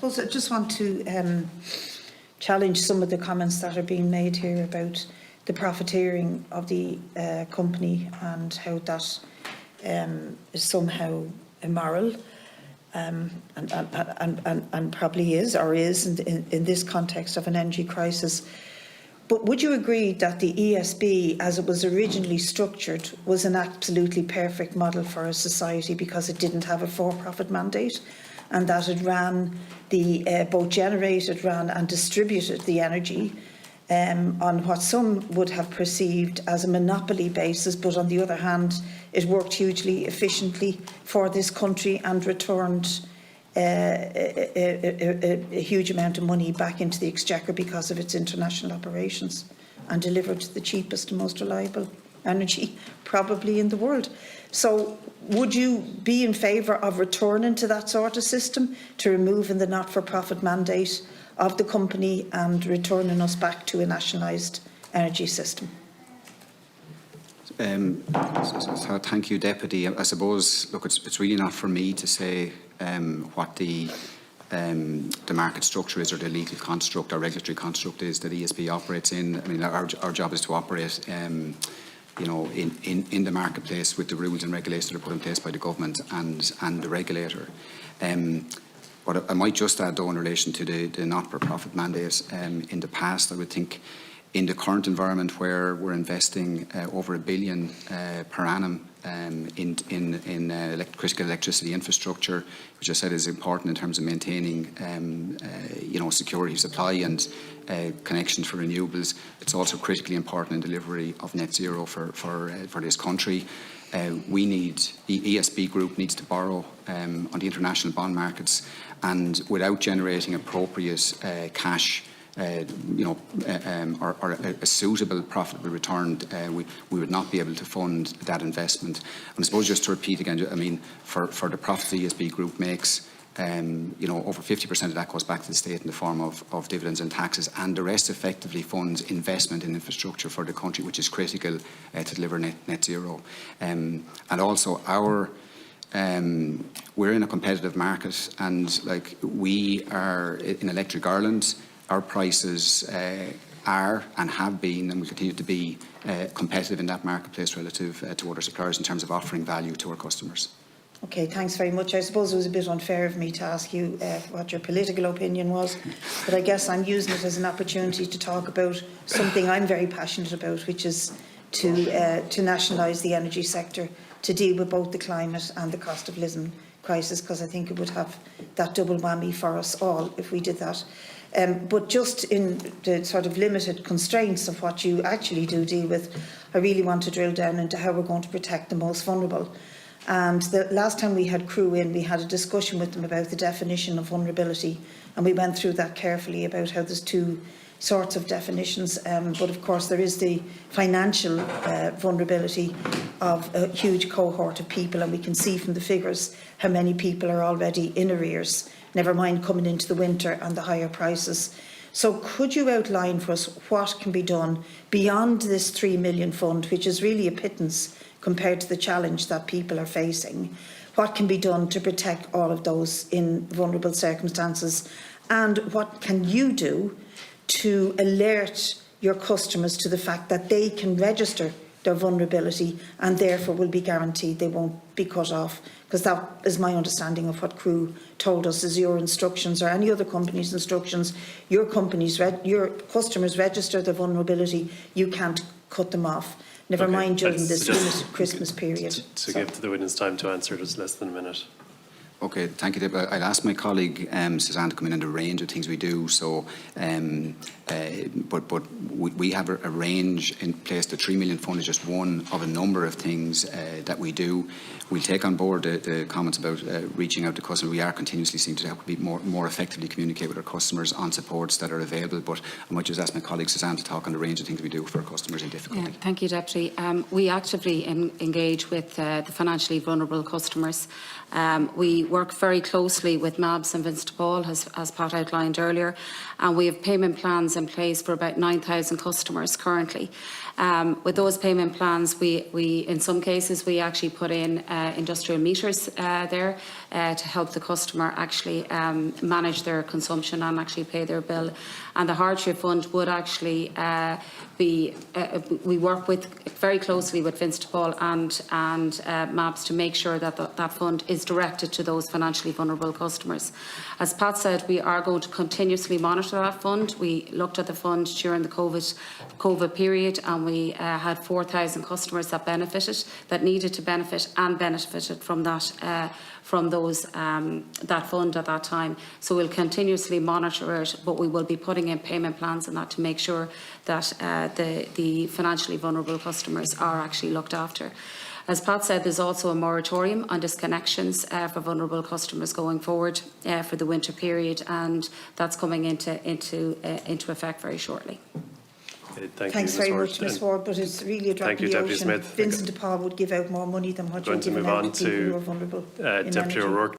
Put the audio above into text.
Also, I just want to challenge some of the comments that are being made here about the profiteering of the company and how that is somehow immoral, and probably is or isn't in this context of an energy crisis. But would you agree that the ESB, as it was originally structured, was an absolutely perfect model for a society because it didn't have a for-profit mandate, and that it ran the both generated, ran and distributed the energy on what some would have perceived as a monopoly basis, but on the other hand, it worked hugely efficiently for this country and returned a huge amount of money back into the exchequer because of its international operations, and delivered the cheapest and most reliable energy probably in the world. So would you be in favour of returning to that sort of system, to removing the not-for-profit mandate of the company and returning us back to a nationalised energy system? So thank you, Deputy. I suppose, look, it's really not for me to say what the market structure is, or the legal construct or regulatory construct is that ESB operates in. I mean, our job is to operate, you know, in the marketplace with the rules and regulations that are put in place by the government and the regulator. But I might just add, though, in relation to the not-for-profit mandate, in the past, I would think, in the current environment where we're investing over $1 billion per annum in critical electricity infrastructure, which I said is important in terms of maintaining you know, security of supply and connections for renewables. It's also critically important in delivery of net zero for this country. We need, the ESB group needs to borrow on the international bond markets, and without generating appropriate cash, you know, or a suitable profitable return, we would not be able to fund that investment. And I suppose, just to repeat again, I mean, for the profit the ESB group makes, you know, over 50% of that goes back to the state in the form of dividends and taxes, and the rest effectively funds investment in infrastructure for the country, which is critical to deliver net zero. And also we're in a competitive market, and like we are in Electric Ireland, our prices are and have been and will continue to be competitive in that marketplace relative to other suppliers in terms of offering value to our customers. Okay, thanks very much. I suppose it was a bit unfair of me to ask you what your political opinion was, but I guess I'm using it as an opportunity to talk about something I'm very passionate about, which is to nationalise the energy sector, to deal with both the climate and the cost of living crisis, because I think it would have that double whammy for us all if we did that. But just in the sort of limited constraints of what you actually do deal with, I really want to drill down into how we're going to protect the most vulnerable. And the last time we had Crew in, we had a discussion with them about the definition of vulnerability, and we went through that carefully about how there's two sorts of definitions, but of course there is the financial vulnerability of a huge cohort of people, and we can see from the figures how many people are already in arrears, never mind coming into the winter and the higher prices. So could you outline for us what can be done beyond this 3 million fund, which is really a pittance compared to the challenge that people are facing? What can be done to protect all of those in vulnerable circumstances, and what can you do to alert your customers to the fact that they can register their vulnerability and therefore will be guaranteed they won't be cut off? Because that is my understanding of what Crew told us is your instructions, or any other company's instructions. Your customers register their vulnerability, you can't cut them off. Never mind during this limited Christmas period. To give to the witness time to answer, just less than a minute. Okay, thank you, Deb. I'll ask my colleague Suzanne to come in on the range of things we do. So, but we have a range in place. The 3 million fund is just one of a number of things that we do. We'll take on board the comments about reaching out to customers. We are continuously seeking to help more effectively communicate with our customers on supports that are available. But I might just ask my colleague Suzanne to talk on the range of things we do for our customers in difficulty. Yeah, thank you, Deputy. We actively engage with the financially vulnerable customers. We work very closely with MABS and Vincent de Paul, as Pat outlined earlier, and we have payment plans in place for about 9,000 customers currently. With those payment plans, we in some cases, we actually put in industrial meters there to help the customer actually manage their consumption and actually pay their bill. And the hardship fund would actually we work very closely with Vincent de Paul and MABS to make sure that that fund is directed to those financially vulnerable customers. As Pat said, we are going to continuously monitor that fund. We looked at the fund during the COVID period, and we had 4,000 customers that benefited, that needed to benefit and benefited from that. From that fund at that time. So we'll continuously monitor it, but we will be putting in payment plans and that to make sure that the financially vulnerable customers are actually looked after. As Pat said, there's also a moratorium on disconnections for vulnerable customers going forward for the winter period, and that's coming into effect very shortly. Thanks very much, Ms Ward, but it's really a drop in the ocean. Smith. Vincent de Paul would give out more money than what you're giving out to people who are vulnerable. Deputy O'Rourke.